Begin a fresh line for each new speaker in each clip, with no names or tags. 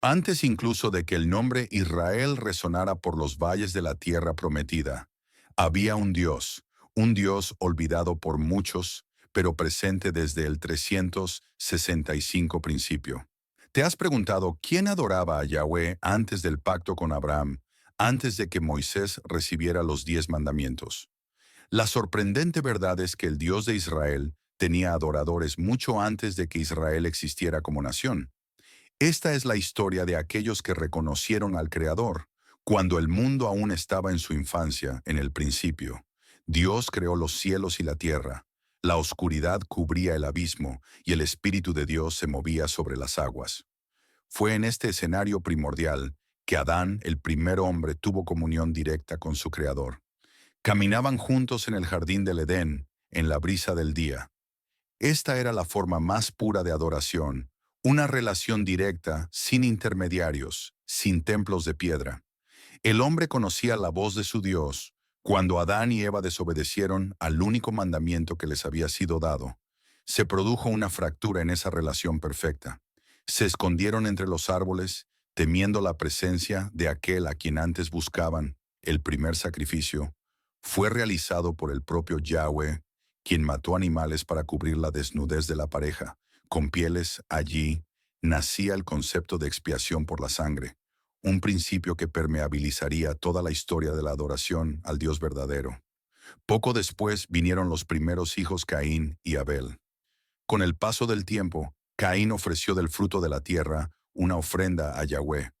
Antes incluso de que el nombre Israel resonara por los valles de la tierra prometida, había un Dios olvidado por muchos, pero presente desde el 365 principio. ¿Te has preguntado quién adoraba a Yahweh antes del pacto con Abraham, antes de que Moisés recibiera los 10 mandamientos? La sorprendente verdad es que el Dios de Israel tenía adoradores mucho antes de que Israel existiera como nación. Esta es la historia de aquellos que reconocieron al Creador, cuando el mundo aún estaba en su infancia, en el principio. Dios creó los cielos y la tierra. La oscuridad cubría el abismo y el Espíritu de Dios se movía sobre las aguas. Fue en este escenario primordial que Adán, el primer hombre, tuvo comunión directa con su Creador. Caminaban juntos en el jardín del Edén, en la brisa del día. Esta era la forma más pura de adoración, una relación directa, sin intermediarios, sin templos de piedra. El hombre conocía la voz de su Dios cuando Adán y Eva desobedecieron al único mandamiento que les había sido dado. Se produjo una fractura en esa relación perfecta. Se escondieron entre los árboles, temiendo la presencia de aquel a quien antes buscaban. El primer sacrificio fue realizado por el propio Yahweh, quien mató animales para cubrir la desnudez de la pareja. Con pieles allí nacía el concepto de expiación por la sangre, un principio que permeabilizaría toda la historia de la adoración al Dios verdadero. Poco después vinieron los primeros hijos Caín y Abel. Con el paso del tiempo, Caín ofreció del fruto de la tierra una ofrenda a Yahweh.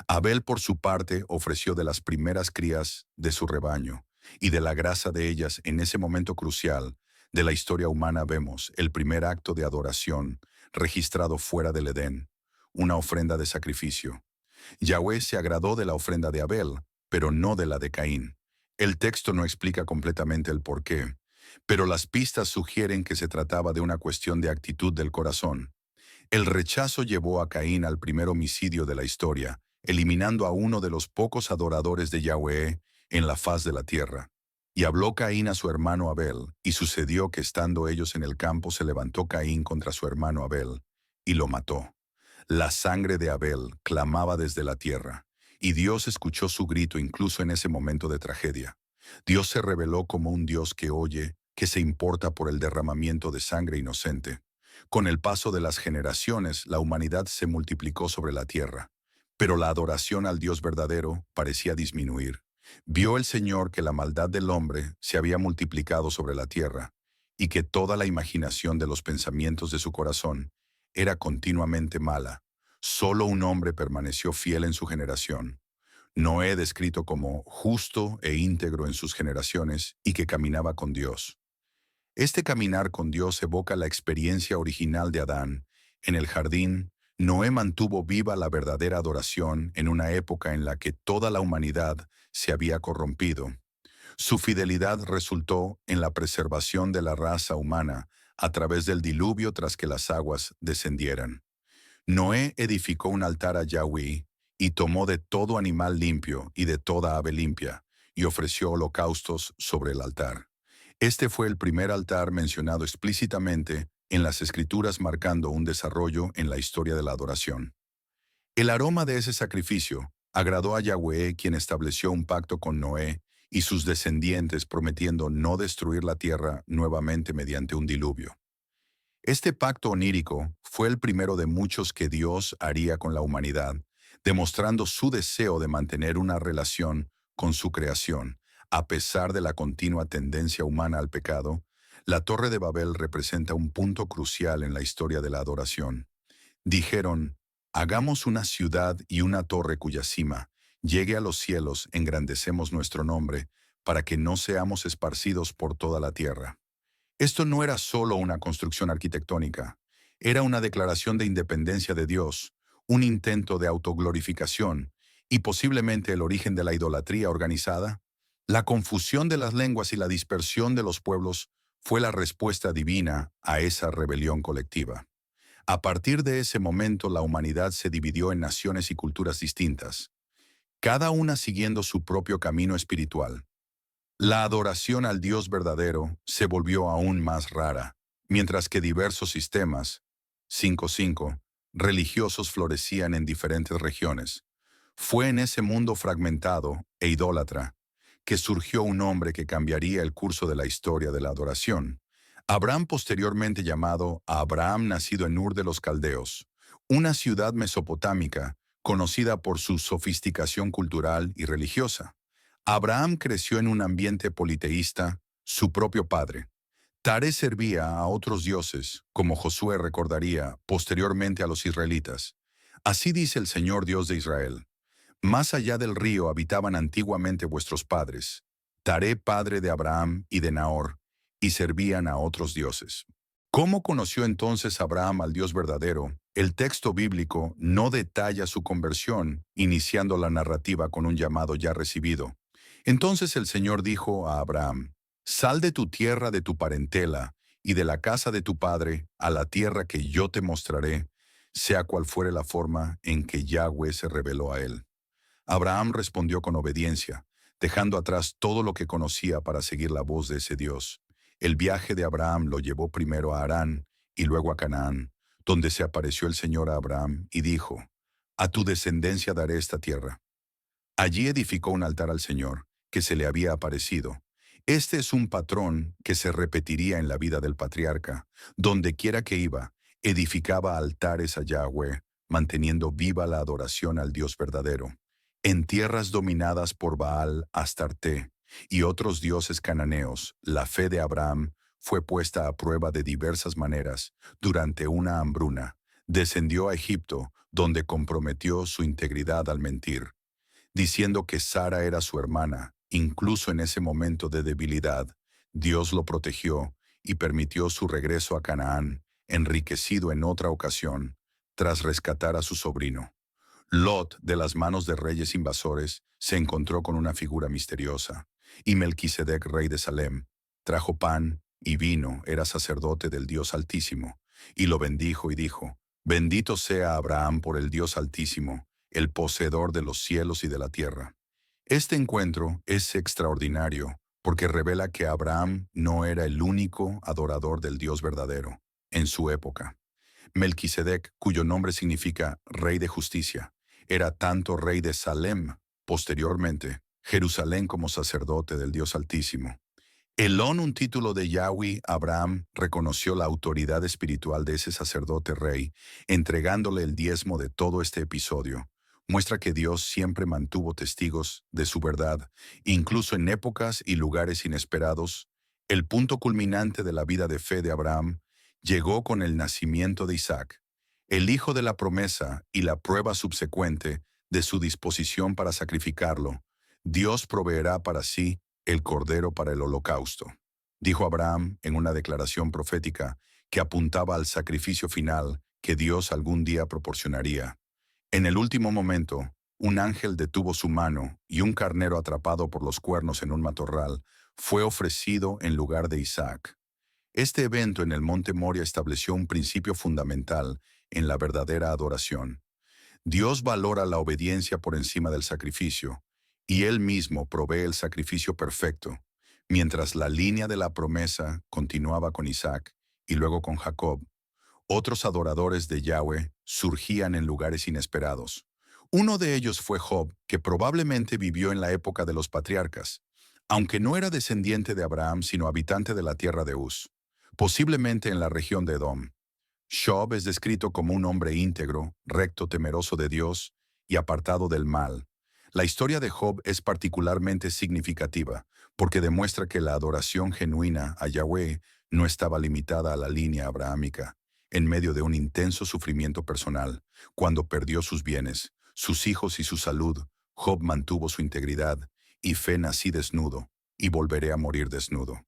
Abel, por su parte, ofreció de las primeras crías de su rebaño, y de la grasa de ellas en ese momento crucial de la historia humana vemos el primer acto de adoración registrado fuera del Edén, una ofrenda de sacrificio. Yahweh se agradó de la ofrenda de Abel, pero no de la de Caín. El texto no explica completamente el porqué, pero las pistas sugieren que se trataba de una cuestión de actitud del corazón. El rechazo llevó a Caín al primer homicidio de la historia, eliminando a uno de los pocos adoradores de Yahweh en la faz de la tierra. Y habló Caín a su hermano Abel, y sucedió que estando ellos en el campo se levantó Caín contra su hermano Abel, y lo mató. La sangre de Abel clamaba desde la tierra, y Dios escuchó su grito incluso en ese momento de tragedia. Dios se reveló como un Dios que oye, que se importa por el derramamiento de sangre inocente. Con el paso de las generaciones, la humanidad se multiplicó sobre la tierra, pero la adoración al Dios verdadero parecía disminuir. Vio el Señor que la maldad del hombre se había multiplicado sobre la tierra, y que toda la imaginación de los pensamientos de su corazón era continuamente mala. Solo un hombre permaneció fiel en su generación. Noé, descrito como justo e íntegro en sus generaciones y que caminaba con Dios. Este caminar con Dios evoca la experiencia original de Adán. En el jardín, Noé mantuvo viva la verdadera adoración en una época en la que toda la humanidad se había corrompido. Su fidelidad resultó en la preservación de la raza humana a través del diluvio tras que las aguas descendieran. Noé edificó un altar a Yahweh y tomó de todo animal limpio y de toda ave limpia, y ofreció holocaustos sobre el altar. Este fue el primer altar mencionado explícitamente en las Escrituras, marcando un desarrollo en la historia de la adoración. El aroma de ese sacrificio agradó a Yahweh, quien estableció un pacto con Noé y sus descendientes, prometiendo no destruir la tierra nuevamente mediante un diluvio. Este pacto onírico fue el primero de muchos que Dios haría con la humanidad, demostrando su deseo de mantener una relación con su creación. A pesar de la continua tendencia humana al pecado, la Torre de Babel representa un punto crucial en la historia de la adoración. Dijeron, hagamos una ciudad y una torre cuya cima llegue a los cielos, engrandecemos nuestro nombre, para que no seamos esparcidos por toda la tierra. Esto no era solo una construcción arquitectónica, era una declaración de independencia de Dios, un intento de autoglorificación y posiblemente el origen de la idolatría organizada. La confusión de las lenguas y la dispersión de los pueblos fue la respuesta divina a esa rebelión colectiva. A partir de ese momento, la humanidad se dividió en naciones y culturas distintas, cada una siguiendo su propio camino espiritual. La adoración al Dios verdadero se volvió aún más rara, mientras que diversos sistemas, 5.5, religiosos florecían en diferentes regiones. Fue en ese mundo fragmentado e idólatra que surgió un hombre que cambiaría el curso de la historia de la adoración. Abraham, posteriormente llamado Abraham, nacido en Ur de los Caldeos, una ciudad mesopotámica conocida por su sofisticación cultural y religiosa. Abraham creció en un ambiente politeísta, su propio padre. Tare servía a otros dioses, como Josué recordaría posteriormente a los israelitas. Así dice el Señor Dios de Israel: más allá del río habitaban antiguamente vuestros padres, Taré padre de Abraham y de Nahor, y servían a otros dioses. ¿Cómo conoció entonces Abraham al Dios verdadero? El texto bíblico no detalla su conversión, iniciando la narrativa con un llamado ya recibido. Entonces el Señor dijo a Abraham: sal de tu tierra, de tu parentela, y de la casa de tu padre, a la tierra que yo te mostraré, sea cual fuere la forma en que Yahweh se reveló a él. Abraham respondió con obediencia, dejando atrás todo lo que conocía para seguir la voz de ese Dios. El viaje de Abraham lo llevó primero a Harán y luego a Canaán, donde se apareció el Señor a Abraham y dijo: a tu descendencia daré esta tierra. Allí edificó un altar al Señor, que se le había aparecido. Este es un patrón que se repetiría en la vida del patriarca. Donde quiera que iba, edificaba altares a Yahweh, manteniendo viva la adoración al Dios verdadero. En tierras dominadas por Baal, Astarte y otros dioses cananeos, la fe de Abraham fue puesta a prueba de diversas maneras durante una hambruna. Descendió a Egipto, donde comprometió su integridad al mentir, diciendo que Sara era su hermana. Incluso en ese momento de debilidad, Dios lo protegió y permitió su regreso a Canaán, enriquecido en otra ocasión, tras rescatar a su sobrino. Lot, de las manos de reyes invasores, se encontró con una figura misteriosa, y Melquisedec, rey de Salem, trajo pan y vino, era sacerdote del Dios Altísimo, y lo bendijo y dijo: bendito sea Abraham por el Dios Altísimo, el poseedor de los cielos y de la tierra. Este encuentro es extraordinario porque revela que Abraham no era el único adorador del Dios verdadero en su época. Melquisedec, cuyo nombre significa Rey de Justicia, era tanto rey de Salem, posteriormente Jerusalén, como sacerdote del Dios Altísimo. Elón, un título de Yahweh, Abraham reconoció la autoridad espiritual de ese sacerdote rey, entregándole el diezmo de todo este episodio. Muestra que Dios siempre mantuvo testigos de su verdad, incluso en épocas y lugares inesperados. El punto culminante de la vida de fe de Abraham llegó con el nacimiento de Isaac, el hijo de la promesa, y la prueba subsecuente de su disposición para sacrificarlo. Dios proveerá para sí el cordero para el holocausto, dijo Abraham en una declaración profética que apuntaba al sacrificio final que Dios algún día proporcionaría. En el último momento, un ángel detuvo su mano y un carnero atrapado por los cuernos en un matorral fue ofrecido en lugar de Isaac. Este evento en el monte Moria estableció un principio fundamental en la verdadera adoración. Dios valora la obediencia por encima del sacrificio, y Él mismo provee el sacrificio perfecto, mientras la línea de la promesa continuaba con Isaac y luego con Jacob. Otros adoradores de Yahweh surgían en lugares inesperados. Uno de ellos fue Job, que probablemente vivió en la época de los patriarcas, aunque no era descendiente de Abraham sino habitante de la tierra de Uz, posiblemente en la región de Edom. Job es descrito como un hombre íntegro, recto, temeroso de Dios y apartado del mal. La historia de Job es particularmente significativa porque demuestra que la adoración genuina a Yahweh no estaba limitada a la línea abrahámica. En medio de un intenso sufrimiento personal, cuando perdió sus bienes, sus hijos y su salud, Job mantuvo su integridad y fe: nací desnudo y volveré a morir desnudo.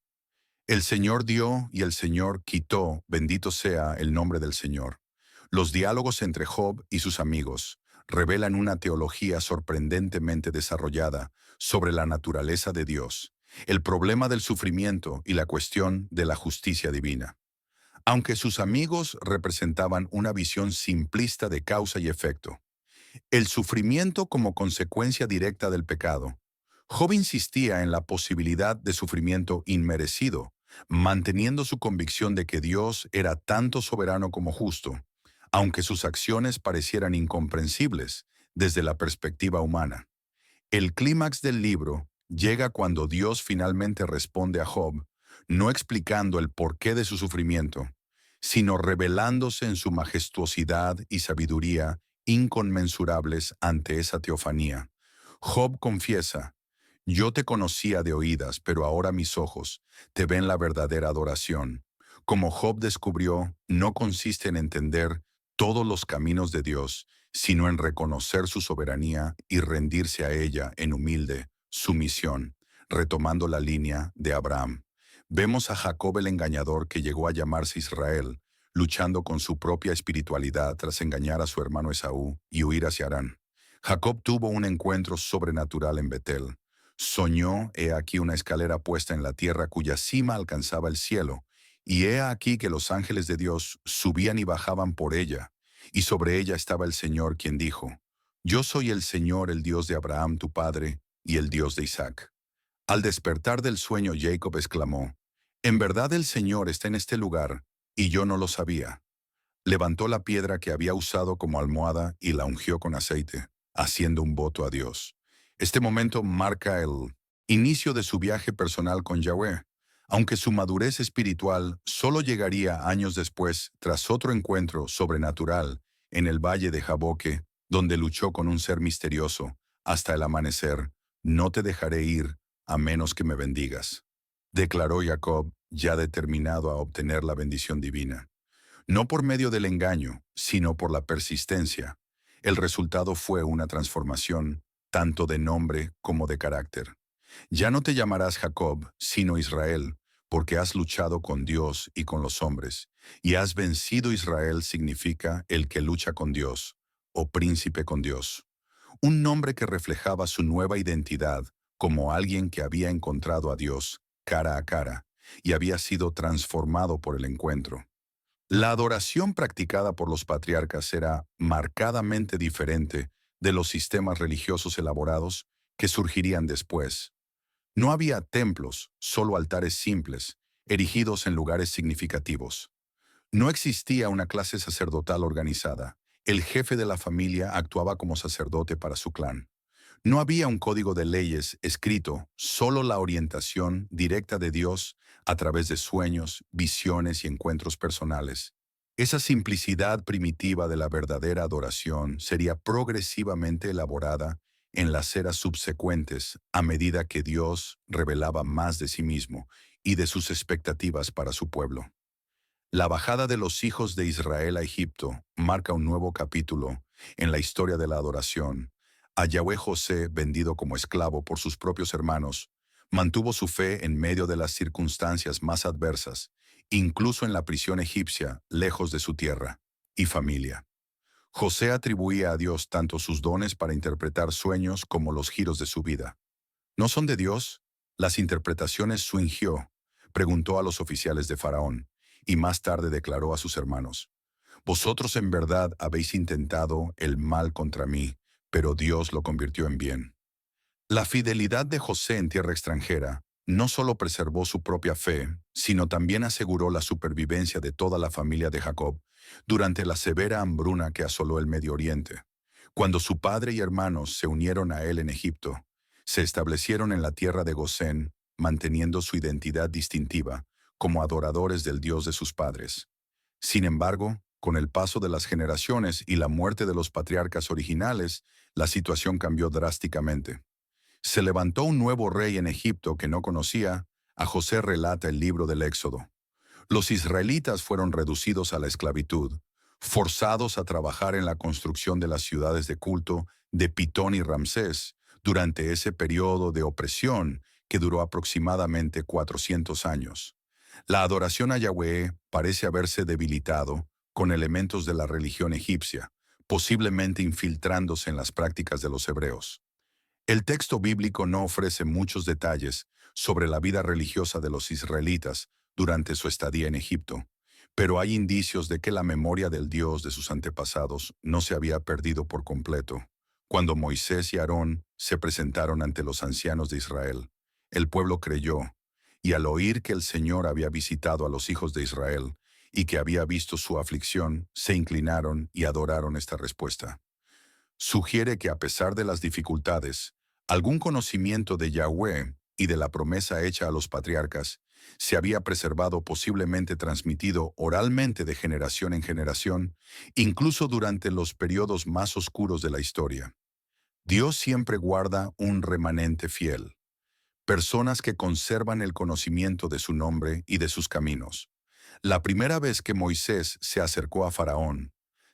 El Señor dio y el Señor quitó, bendito sea el nombre del Señor. Los diálogos entre Job y sus amigos revelan una teología sorprendentemente desarrollada sobre la naturaleza de Dios, el problema del sufrimiento y la cuestión de la justicia divina. Aunque sus amigos representaban una visión simplista de causa y efecto, el sufrimiento como consecuencia directa del pecado, Job insistía en la posibilidad de sufrimiento inmerecido, manteniendo su convicción de que Dios era tanto soberano como justo. aunque sus acciones parecieran incomprensibles desde la perspectiva humana. El clímax del libro llega cuando Dios finalmente responde a Job, no explicando el porqué de su sufrimiento, sino revelándose en su majestuosidad y sabiduría inconmensurables ante esa teofanía. Job confiesa, yo te conocía de oídas, pero ahora mis ojos te ven la verdadera adoración. Como Job descubrió, no consiste en entender todos los caminos de Dios, sino en reconocer su soberanía y rendirse a ella en humilde sumisión, retomando la línea de Abraham. Vemos a Jacob el engañador que llegó a llamarse Israel, luchando con su propia espiritualidad tras engañar a su hermano Esaú y huir hacia Harán. Jacob tuvo un encuentro sobrenatural en Betel. Soñó, he aquí una escalera puesta en la tierra cuya cima alcanzaba el cielo, y he aquí que los ángeles de Dios subían y bajaban por ella, y sobre ella estaba el Señor quien dijo, Yo soy el Señor, el Dios de Abraham tu padre, y el Dios de Isaac. Al despertar del sueño, Jacob exclamó, En verdad el Señor está en este lugar, y yo no lo sabía. Levantó la piedra que había usado como almohada y la ungió con aceite, haciendo un voto a Dios. Este momento marca el inicio de su viaje personal con Yahweh, aunque su madurez espiritual solo llegaría años después tras otro encuentro sobrenatural en el valle de Jaboque, donde luchó con un ser misterioso, hasta el amanecer, no te dejaré ir a menos que me bendigas. Declaró Jacob, ya determinado a obtener la bendición divina. No por medio del engaño, sino por la persistencia. El resultado fue una transformación, tanto de nombre como de carácter. Ya no te llamarás Jacob, sino Israel, porque has luchado con Dios y con los hombres, y has vencido. Israel significa el que lucha con Dios, o príncipe con Dios. Un nombre que reflejaba su nueva identidad como alguien que había encontrado a Dios cara a cara y había sido transformado por el encuentro. La adoración practicada por los patriarcas era marcadamente diferente de los sistemas religiosos elaborados que surgirían después. No había templos, solo altares simples, erigidos en lugares significativos. No existía una clase sacerdotal organizada. El jefe de la familia actuaba como sacerdote para su clan. No había un código de leyes escrito, solo la orientación directa de Dios a través de sueños, visiones y encuentros personales. Esa simplicidad primitiva de la verdadera adoración sería progresivamente elaborada en las eras subsecuentes a medida que Dios revelaba más de sí mismo y de sus expectativas para su pueblo. La bajada de los hijos de Israel a Egipto marca un nuevo capítulo en la historia de la adoración. A Yahweh José, vendido como esclavo por sus propios hermanos, mantuvo su fe en medio de las circunstancias más adversas, incluso en la prisión egipcia, lejos de su tierra y familia. José atribuía a Dios tanto sus dones para interpretar sueños como los giros de su vida. ¿No son de Dios? Las interpretaciones swingió, preguntó a los oficiales de Faraón, y más tarde declaró a sus hermanos, Vosotros en verdad habéis intentado el mal contra mí, pero Dios lo convirtió en bien. La fidelidad de José en tierra extranjera no solo preservó su propia fe, sino también aseguró la supervivencia de toda la familia de Jacob durante la severa hambruna que asoló el Medio Oriente. Cuando su padre y hermanos se unieron a él en Egipto, se establecieron en la tierra de Gosén, manteniendo su identidad distintiva como adoradores del Dios de sus padres. Sin embargo, con el paso de las generaciones y la muerte de los patriarcas originales, la situación cambió drásticamente. Se levantó un nuevo rey en Egipto que no conocía. A José relata el libro del Éxodo. Los israelitas fueron reducidos a la esclavitud, forzados a trabajar en la construcción de las ciudades de culto de Pitón y Ramsés durante ese periodo de opresión que duró aproximadamente 400 años. La adoración a Yahweh parece haberse debilitado con elementos de la religión egipcia, posiblemente infiltrándose en las prácticas de los hebreos. El texto bíblico no ofrece muchos detalles sobre la vida religiosa de los israelitas durante su estadía en Egipto, pero hay indicios de que la memoria del Dios de sus antepasados no se había perdido por completo. Cuando Moisés y Aarón se presentaron ante los ancianos de Israel, el pueblo creyó, y al oír que el Señor había visitado a los hijos de Israel, y que había visto su aflicción, se inclinaron y adoraron esta respuesta. Sugiere que a pesar de las dificultades, algún conocimiento de Yahweh y de la promesa hecha a los patriarcas se había preservado, posiblemente transmitido oralmente de generación en generación, incluso durante los periodos más oscuros de la historia. Dios siempre guarda un remanente fiel, personas que conservan el conocimiento de su nombre y de sus caminos. La primera vez que Moisés se acercó a Faraón,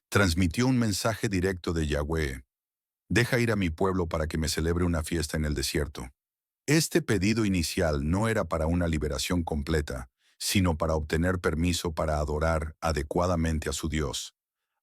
transmitió un mensaje directo de Yahweh: «Deja ir a mi pueblo para que me celebre una fiesta en el desierto». Este pedido inicial no era para una liberación completa, sino para obtener permiso para adorar adecuadamente a su Dios,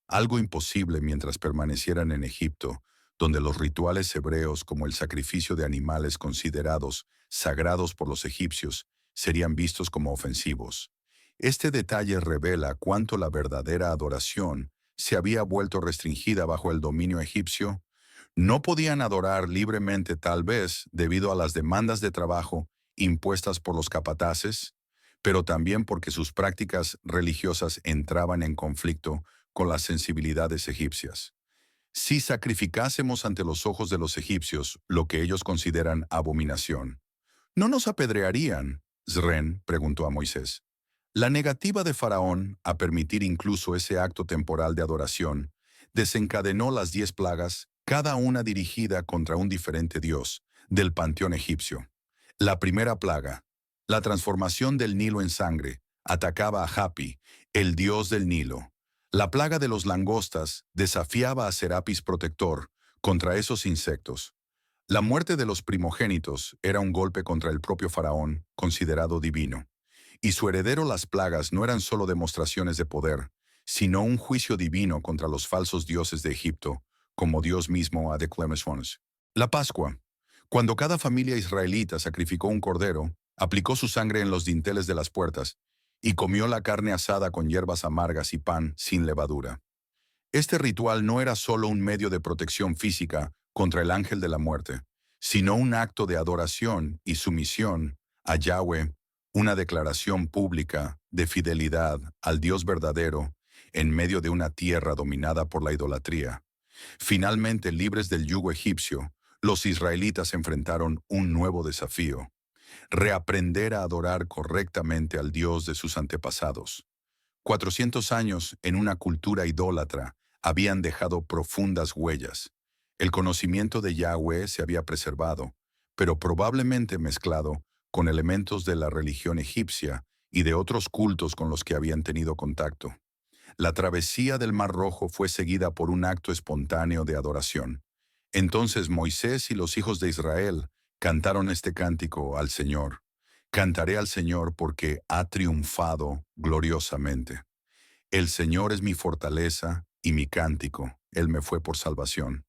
algo imposible mientras permanecieran en Egipto, donde los rituales hebreos como el sacrificio de animales considerados sagrados por los egipcios serían vistos como ofensivos. Este detalle revela cuánto la verdadera adoración se había vuelto restringida bajo el dominio egipcio. No podían adorar libremente, tal vez debido a las demandas de trabajo impuestas por los capataces, pero también porque sus prácticas religiosas entraban en conflicto con las sensibilidades egipcias. Si sacrificásemos ante los ojos de los egipcios lo que ellos consideran abominación, ¿no nos apedrearían? Zren preguntó a Moisés. La negativa de Faraón a permitir incluso ese acto temporal de adoración desencadenó las 10 plagas, cada una dirigida contra un diferente dios del panteón egipcio. La primera plaga, la transformación del Nilo en sangre, atacaba a Hapi, el dios del Nilo. La plaga de los langostas desafiaba a Serapis Protector contra esos insectos. La muerte de los primogénitos era un golpe contra el propio faraón, considerado divino. Y su heredero, las plagas, no eran solo demostraciones de poder, sino un juicio divino contra los falsos dioses de Egipto, como Dios mismo ha declarado. La Pascua. Cuando cada familia israelita sacrificó un cordero, aplicó su sangre en los dinteles de las puertas y comió la carne asada con hierbas amargas y pan sin levadura. Este ritual no era solo un medio de protección física contra el ángel de la muerte, sino un acto de adoración y sumisión a Yahweh, una declaración pública de fidelidad al Dios verdadero en medio de una tierra dominada por la idolatría. Finalmente, libres del yugo egipcio, los israelitas enfrentaron un nuevo desafío: reaprender a adorar correctamente al Dios de sus antepasados. 400 años en una cultura idólatra habían dejado profundas huellas. El conocimiento de Yahweh se había preservado, pero probablemente mezclado con elementos de la religión egipcia y de otros cultos con los que habían tenido contacto. La travesía del Mar Rojo fue seguida por un acto espontáneo de adoración. Entonces Moisés y los hijos de Israel cantaron este cántico al Señor: «Cantaré al Señor porque ha triunfado gloriosamente. El Señor es mi fortaleza y mi cántico, Él me fue por salvación.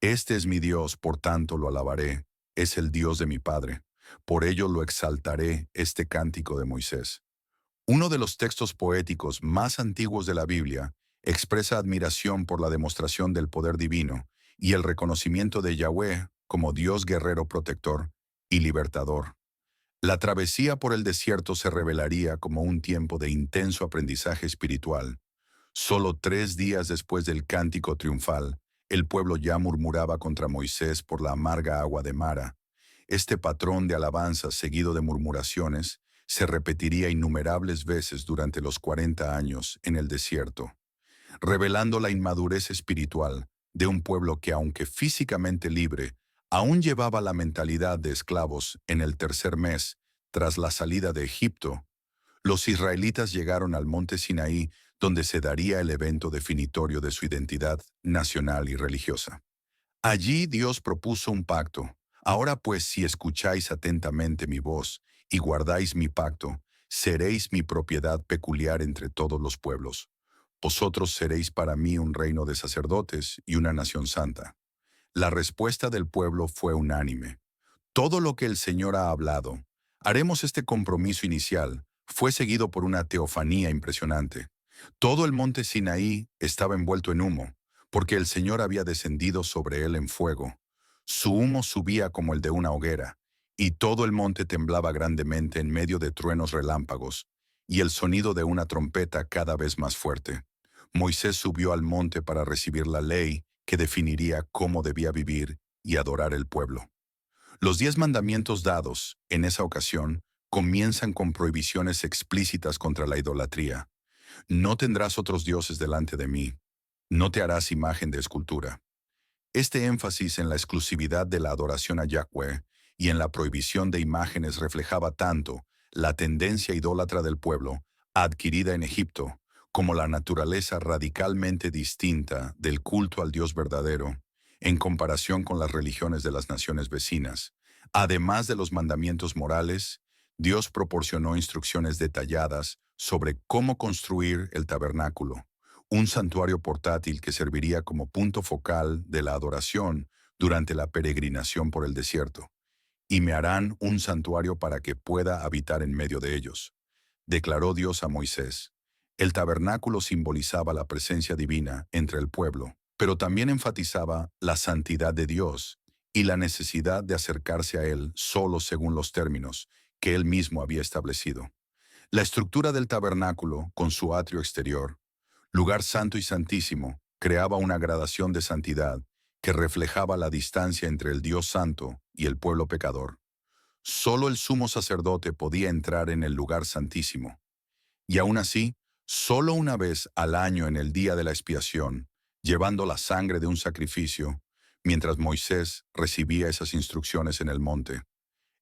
Este es mi Dios, por tanto lo alabaré, es el Dios de mi Padre. Por ello lo exaltaré, este cántico de Moisés». Uno de los textos poéticos más antiguos de la Biblia expresa admiración por la demostración del poder divino y el reconocimiento de Yahweh como Dios guerrero protector y libertador. La travesía por el desierto se revelaría como un tiempo de intenso aprendizaje espiritual. Solo 3 días después del cántico triunfal, el pueblo ya murmuraba contra Moisés por la amarga agua de Mara. Este patrón de alabanza seguido de murmuraciones se repetiría innumerables veces durante los 40 años en el desierto, revelando la inmadurez espiritual de un pueblo que, aunque físicamente libre, aún llevaba la mentalidad de esclavos. En el tercer mes, tras la salida de Egipto, los israelitas llegaron al monte Sinaí, donde se daría el evento definitorio de su identidad nacional y religiosa. Allí Dios propuso un pacto. «Ahora pues, si escucháis atentamente mi voz y guardáis mi pacto, seréis mi propiedad peculiar entre todos los pueblos. Vosotros seréis para mí un reino de sacerdotes y una nación santa». La respuesta del pueblo fue unánime: «Todo lo que el Señor ha hablado». Haremos este compromiso inicial. Fue seguido por una teofanía impresionante. Todo el monte Sinaí estaba envuelto en humo, porque el Señor había descendido sobre él en fuego. Su humo subía como el de una hoguera, y todo el monte temblaba grandemente en medio de truenos relámpagos, y el sonido de una trompeta cada vez más fuerte. Moisés subió al monte para recibir la ley que definiría cómo debía vivir y adorar el pueblo. Los 10 mandamientos dados, en esa ocasión, comienzan con prohibiciones explícitas contra la idolatría. No tendrás otros dioses delante de mí. No te harás imagen de escultura. Este énfasis en la exclusividad de la adoración a Yahweh y en la prohibición de imágenes reflejaba tanto la tendencia idólatra del pueblo, adquirida en Egipto, como la naturaleza radicalmente distinta del culto al Dios verdadero, en comparación con las religiones de las naciones vecinas. Además de los mandamientos morales, Dios proporcionó instrucciones detalladas sobre cómo construir el tabernáculo, un santuario portátil que serviría como punto focal de la adoración durante la peregrinación por el desierto. Y me harán un santuario para que pueda habitar en medio de ellos, declaró Dios a Moisés. El tabernáculo simbolizaba la presencia divina entre el pueblo, pero también enfatizaba la santidad de Dios y la necesidad de acercarse a Él solo según los términos que Él mismo había establecido. La estructura del tabernáculo, con su atrio exterior, lugar santo y santísimo, creaba una gradación de santidad que reflejaba la distancia entre el Dios santo y el pueblo pecador. Solo el sumo sacerdote podía entrar en el lugar santísimo. Y aún así, solo una vez al año en el día de la expiación, llevando la sangre de un sacrificio, mientras Moisés recibía esas instrucciones en el monte.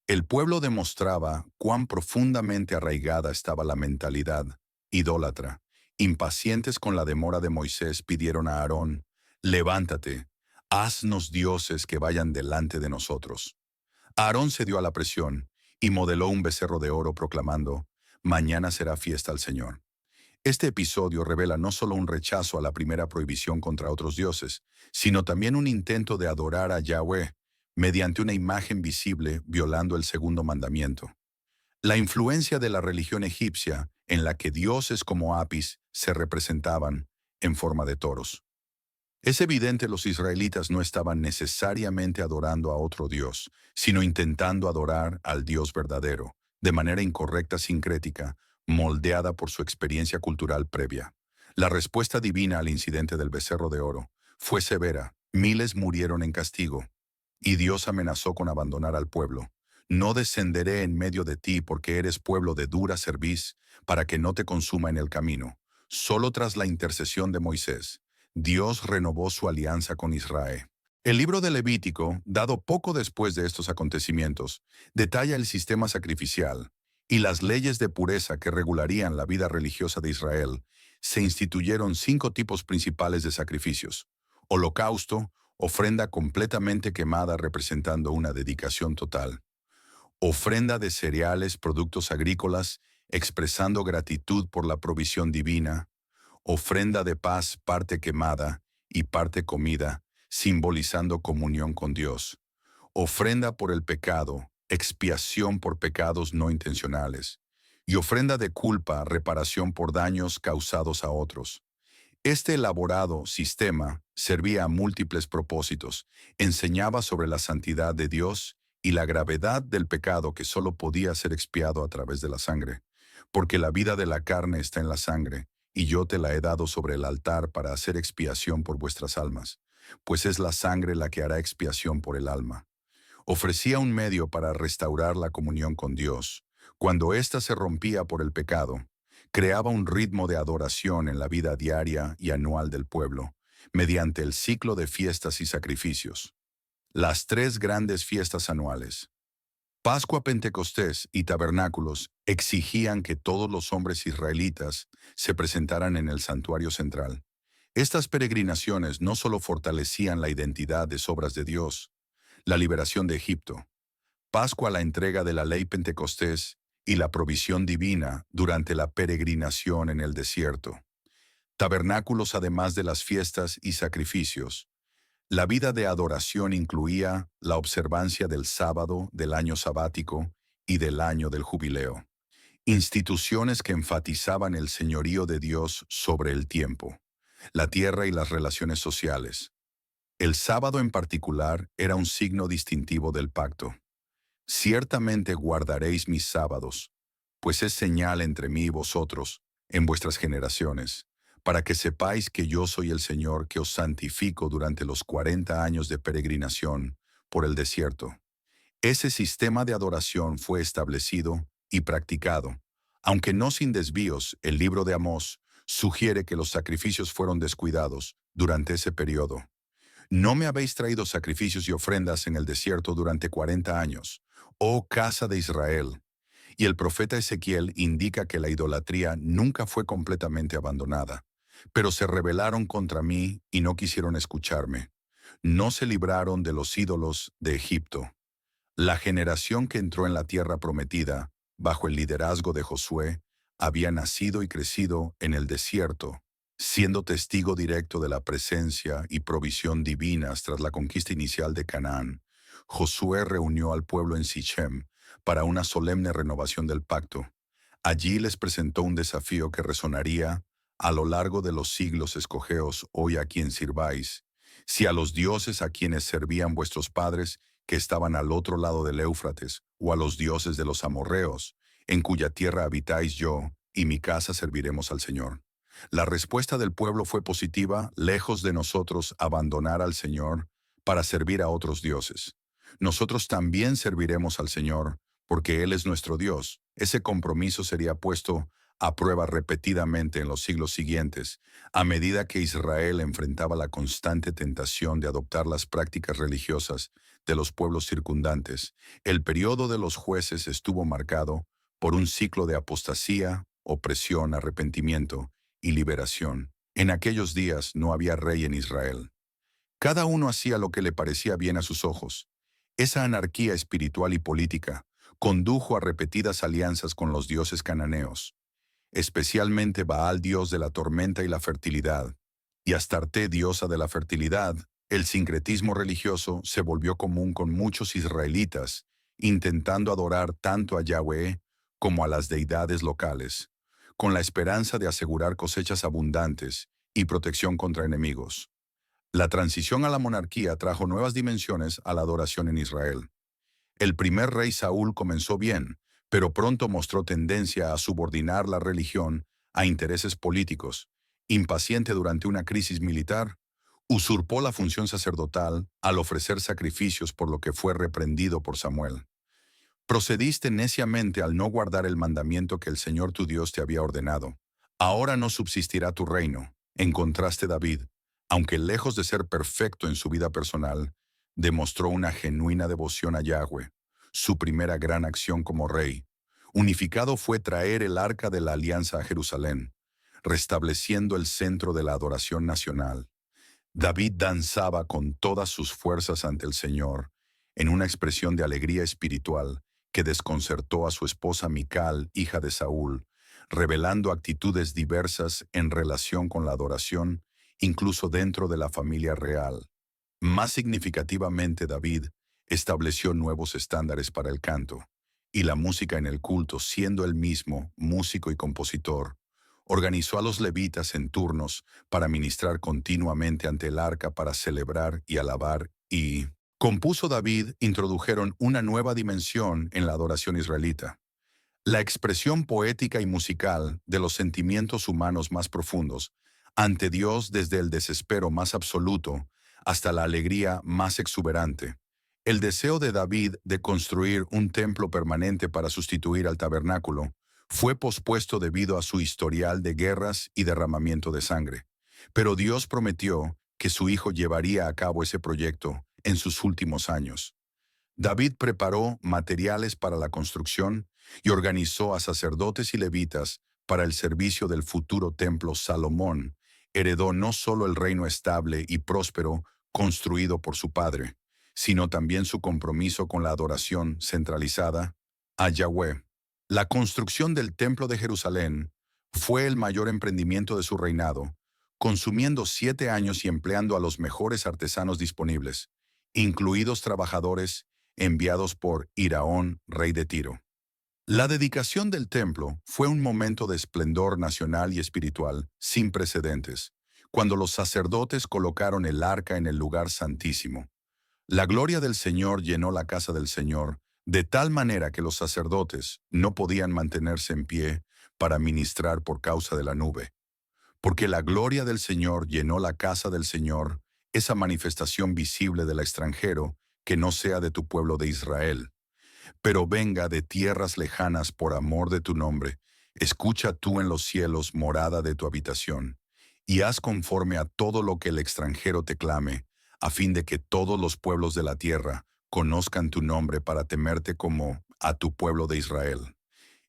El pueblo demostraba cuán profundamente arraigada estaba la mentalidad idólatra. Impacientes con la demora de Moisés, pidieron a Aarón: levántate, haznos dioses que vayan delante de nosotros. Aarón cedió a la presión y modeló un becerro de oro proclamando: mañana será fiesta al Señor. Este episodio revela no solo un rechazo a la primera prohibición contra otros dioses, sino también un intento de adorar a Yahweh mediante una imagen visible violando el segundo mandamiento. La influencia de la religión egipcia, en la que dioses como Apis se representaban en forma de toros. Es evidente los israelitas no estaban necesariamente adorando a otro dios, sino intentando adorar al Dios verdadero, de manera incorrecta sincrética, moldeada por su experiencia cultural previa. La respuesta divina al incidente del becerro de oro fue severa. Miles murieron en castigo, y Dios amenazó con abandonar al pueblo. No descenderé en medio de ti porque eres pueblo de dura cerviz, para que no te consuma en el camino. Solo tras la intercesión de Moisés, Dios renovó su alianza con Israel. El libro de Levítico, dado poco después de estos acontecimientos, detalla el sistema sacrificial y las leyes de pureza que regularían la vida religiosa de Israel. Se instituyeron 5 tipos principales de sacrificios: holocausto, ofrenda completamente quemada representando una dedicación total; ofrenda de cereales, productos agrícolas, expresando gratitud por la provisión divina; ofrenda de paz, parte quemada y parte comida, simbolizando comunión con Dios; ofrenda por el pecado, expiación por pecados no intencionales; y ofrenda de culpa, reparación por daños causados a otros. Este elaborado sistema servía a múltiples propósitos, enseñaba sobre la santidad de Dios y la gravedad del pecado que solo podía ser expiado a través de la sangre, porque la vida de la carne está en la sangre, y yo te la he dado sobre el altar para hacer expiación por vuestras almas, pues es la sangre la que hará expiación por el alma. Ofrecía un medio para restaurar la comunión con Dios. Cuando ésta se rompía por el pecado, creaba un ritmo de adoración en la vida diaria y anual del pueblo, mediante el ciclo de fiestas y sacrificios. Las 3 grandes fiestas anuales, Pascua, Pentecostés y Tabernáculos, exigían que todos los hombres israelitas se presentaran en el santuario central. Estas peregrinaciones no solo fortalecían la identidad de obras de Dios, la liberación de Egipto, Pascua, la entrega de la ley, Pentecostés y la provisión divina durante la peregrinación en el desierto, tabernáculos, además de las fiestas y sacrificios. La vida de adoración incluía la observancia del sábado, del año sabático y del año del jubileo, instituciones que enfatizaban el señorío de Dios sobre el tiempo, la tierra y las relaciones sociales. El sábado en particular era un signo distintivo del pacto. Ciertamente guardaréis mis sábados, pues es señal entre mí y vosotros, en vuestras generaciones, para que sepáis que yo soy el Señor que os santifico durante los 40 años de peregrinación por el desierto. Ese sistema de adoración fue establecido y practicado. Aunque no sin desvíos, el libro de Amós sugiere que los sacrificios fueron descuidados durante ese periodo. No me habéis traído sacrificios y ofrendas en el desierto durante 40 años, oh casa de Israel. Y el profeta Ezequiel indica que la idolatría nunca fue completamente abandonada, pero se rebelaron contra mí y no quisieron escucharme. No se libraron de los ídolos de Egipto. La generación que entró en la tierra prometida, bajo el liderazgo de Josué, había nacido y crecido en el desierto, siendo testigo directo de la presencia y provisión divinas tras la conquista inicial de Canaán. Josué reunió al pueblo en Sichem para una solemne renovación del pacto. Allí les presentó un desafío que resonaría: a lo largo de los siglos escogeos hoy a quien sirváis. Si a los dioses a quienes servían vuestros padres, que estaban al otro lado del Éufrates, o a los dioses de los amorreos, en cuya tierra habitáis, yo y mi casa serviremos al Señor. La respuesta del pueblo fue positiva: lejos de nosotros abandonar al Señor para servir a otros dioses. Nosotros también serviremos al Señor, porque Él es nuestro Dios. Ese compromiso sería puesto a prueba repetidamente en los siglos siguientes, a medida que Israel enfrentaba la constante tentación de adoptar las prácticas religiosas de los pueblos circundantes. El periodo de los jueces estuvo marcado por un ciclo de apostasía, opresión, arrepentimiento y liberación. En aquellos días no había rey en Israel. Cada uno hacía lo que le parecía bien a sus ojos. Esa anarquía espiritual y política condujo a repetidas alianzas con los dioses cananeos, especialmente Baal, dios de la tormenta y la fertilidad, y Astarte, diosa de la fertilidad. El sincretismo religioso se volvió común con muchos israelitas, intentando adorar tanto a Yahweh como a las deidades locales, con la esperanza de asegurar cosechas abundantes y protección contra enemigos. La transición a la monarquía trajo nuevas dimensiones a la adoración en Israel. El primer rey Saúl comenzó bien, pero pronto mostró tendencia a subordinar la religión a intereses políticos. Impaciente durante una crisis militar, usurpó la función sacerdotal al ofrecer sacrificios, por lo que fue reprendido por Samuel. Procediste neciamente al no guardar el mandamiento que el Señor tu Dios te había ordenado. Ahora no subsistirá tu reino. En contraste, David, aunque lejos de ser perfecto en su vida personal, demostró una genuina devoción a Yahweh, su primera gran acción como rey. Unificado fue traer el arca de la alianza a Jerusalén, restableciendo el centro de la adoración nacional. David danzaba con todas sus fuerzas ante el Señor, en una expresión de alegría espiritual que desconcertó a su esposa Mical, hija de Saúl, revelando actitudes diversas en relación con la adoración, incluso dentro de la familia real. Más significativamente, David estableció nuevos estándares para el canto y la música en el culto, siendo él mismo músico y compositor. Organizó a los levitas en turnos para ministrar continuamente ante el arca para celebrar y alabar, y compuso David introdujeron una nueva dimensión en la adoración israelita: la expresión poética y musical de los sentimientos humanos más profundos ante Dios, desde el desespero más absoluto hasta la alegría más exuberante. El deseo de David de construir un templo permanente para sustituir al tabernáculo fue pospuesto debido a su historial de guerras y derramamiento de sangre. Pero Dios prometió que su hijo llevaría a cabo ese proyecto en sus últimos años. David preparó materiales para la construcción y organizó a sacerdotes y levitas para el servicio del futuro templo. Salomón heredó no solo el reino estable y próspero construido por su padre, sino también su compromiso con la adoración centralizada a Yahweh. La construcción del Templo de Jerusalén fue el mayor emprendimiento de su reinado, consumiendo 7 años y empleando a los mejores artesanos disponibles, incluidos trabajadores enviados por Hiraón, rey de Tiro. La dedicación del templo fue un momento de esplendor nacional y espiritual sin precedentes, cuando los sacerdotes colocaron el arca en el lugar santísimo. La gloria del Señor llenó la casa del Señor, de tal manera que los sacerdotes no podían mantenerse en pie para ministrar por causa de la nube. Porque la gloria del Señor llenó la casa del Señor, esa manifestación visible del extranjero que no sea de tu pueblo de Israel, pero venga de tierras lejanas por amor de tu nombre. Escucha tú en los cielos morada de tu habitación, y haz conforme a todo lo que el extranjero te clame, a fin de que todos los pueblos de la tierra conozcan tu nombre para temerte como a tu pueblo de Israel.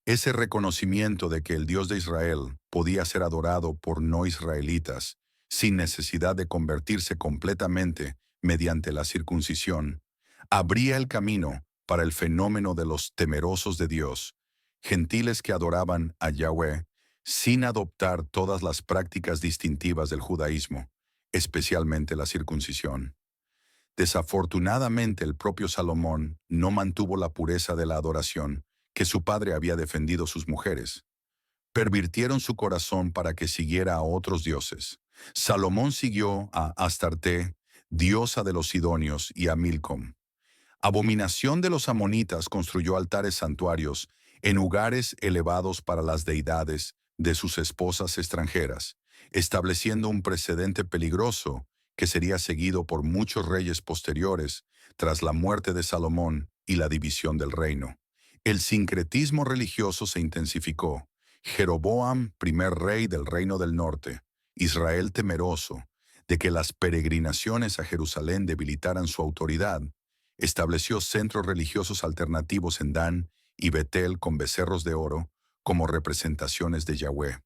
Ese reconocimiento de que el Dios de Israel podía ser adorado por no israelitas, sin necesidad de convertirse completamente mediante la circuncisión, abría el camino para el fenómeno de los temerosos de Dios, gentiles que adoraban a Yahweh sin adoptar todas las prácticas distintivas del judaísmo, especialmente la circuncisión. Desafortunadamente, el propio Salomón no mantuvo la pureza de la adoración que su padre había defendido sus mujeres. Pervirtieron su corazón para que siguiera a otros dioses. Salomón siguió a Astarte, diosa de los sidonios, y a Milcom. Abominación de los amonitas, construyó altares santuarios en lugares elevados para las deidades de sus esposas extranjeras, estableciendo un precedente peligroso que sería seguido por muchos reyes posteriores tras la muerte de Salomón y la división del reino. El sincretismo religioso se intensificó. Jeroboam, primer rey del reino del norte, Israel temeroso de que las peregrinaciones a Jerusalén debilitaran su autoridad, estableció centros religiosos alternativos en Dan y Betel con becerros de oro como representaciones de Yahweh.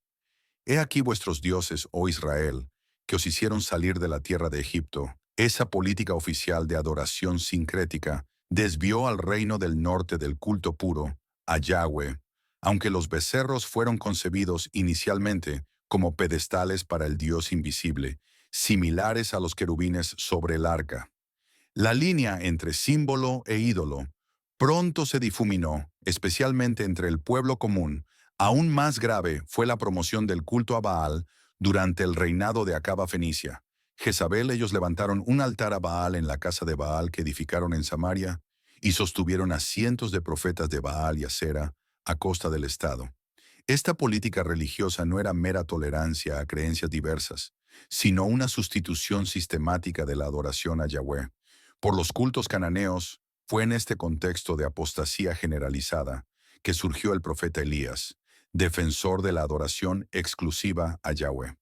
He aquí vuestros dioses, oh Israel, que os hicieron salir de la tierra de Egipto. Esa política oficial de adoración sincrética desvió al reino del norte del culto puro, a Yahweh, aunque los becerros fueron concebidos inicialmente como pedestales para el Dios invisible, similares a los querubines sobre el arca. La línea entre símbolo e ídolo pronto se difuminó, especialmente entre el pueblo común. Aún más grave fue la promoción del culto a Baal durante el reinado de Acaba Fenicia. Jezabel, ellos levantaron un altar a Baal en la casa de Baal que edificaron en Samaria y sostuvieron a cientos de profetas de Baal y Acera a costa del Estado. Esta política religiosa no era mera tolerancia a creencias diversas, sino una sustitución sistemática de la adoración a Yahweh por los cultos cananeos. Fue en este contexto de apostasía generalizada que surgió el profeta Elías, defensor de la adoración exclusiva a Yahweh.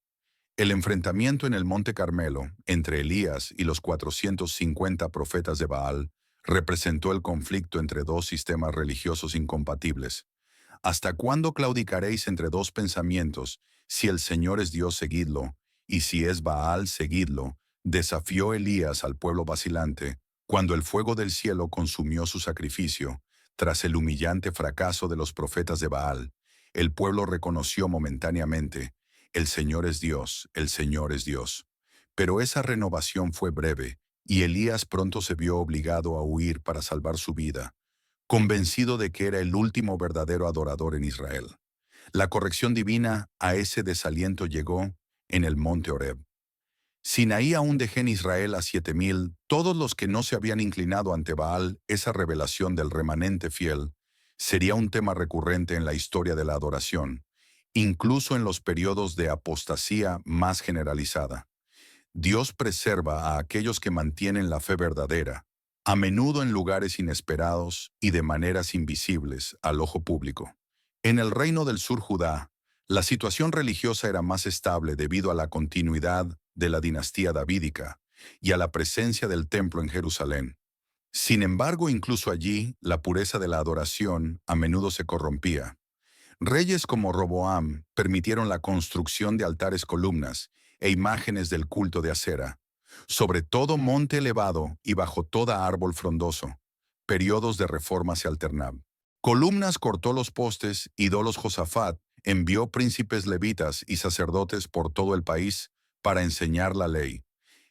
El enfrentamiento en el Monte Carmelo entre Elías y los 450 profetas de Baal representó el conflicto entre dos sistemas religiosos incompatibles. ¿Hasta cuándo claudicaréis entre dos pensamientos? Si el Señor es Dios, seguidlo, y si es Baal, seguidlo, desafió Elías al pueblo vacilante, cuando el fuego del cielo consumió su sacrificio. Tras el humillante fracaso de los profetas de Baal, el pueblo reconoció momentáneamente: el Señor es Dios, el Señor es Dios. Pero esa renovación fue breve, y Elías pronto se vio obligado a huir para salvar su vida, convencido de que era el último verdadero adorador en Israel. La corrección divina a ese desaliento llegó en el monte Horeb. Sinaí aún dejé en Israel a 7,000, todos los que no se habían inclinado ante Baal. Esa revelación del remanente fiel sería un tema recurrente en la historia de la adoración, incluso en los periodos de apostasía más generalizada. Dios preserva a aquellos que mantienen la fe verdadera, a menudo en lugares inesperados y de maneras invisibles al ojo público. En el reino del sur Judá, la situación religiosa era más estable debido a la continuidad de la dinastía davídica y a la presencia del templo en Jerusalén. Sin embargo, incluso allí, la pureza de la adoración a menudo se corrompía. Reyes como Roboam permitieron la construcción de altares columnas e imágenes del culto de Acera, sobre todo monte elevado y bajo toda árbol frondoso. Periodos de reforma se alternaban. Columnas cortó los postes, ídolos Josafat envió príncipes levitas y sacerdotes por todo el país para enseñar la ley.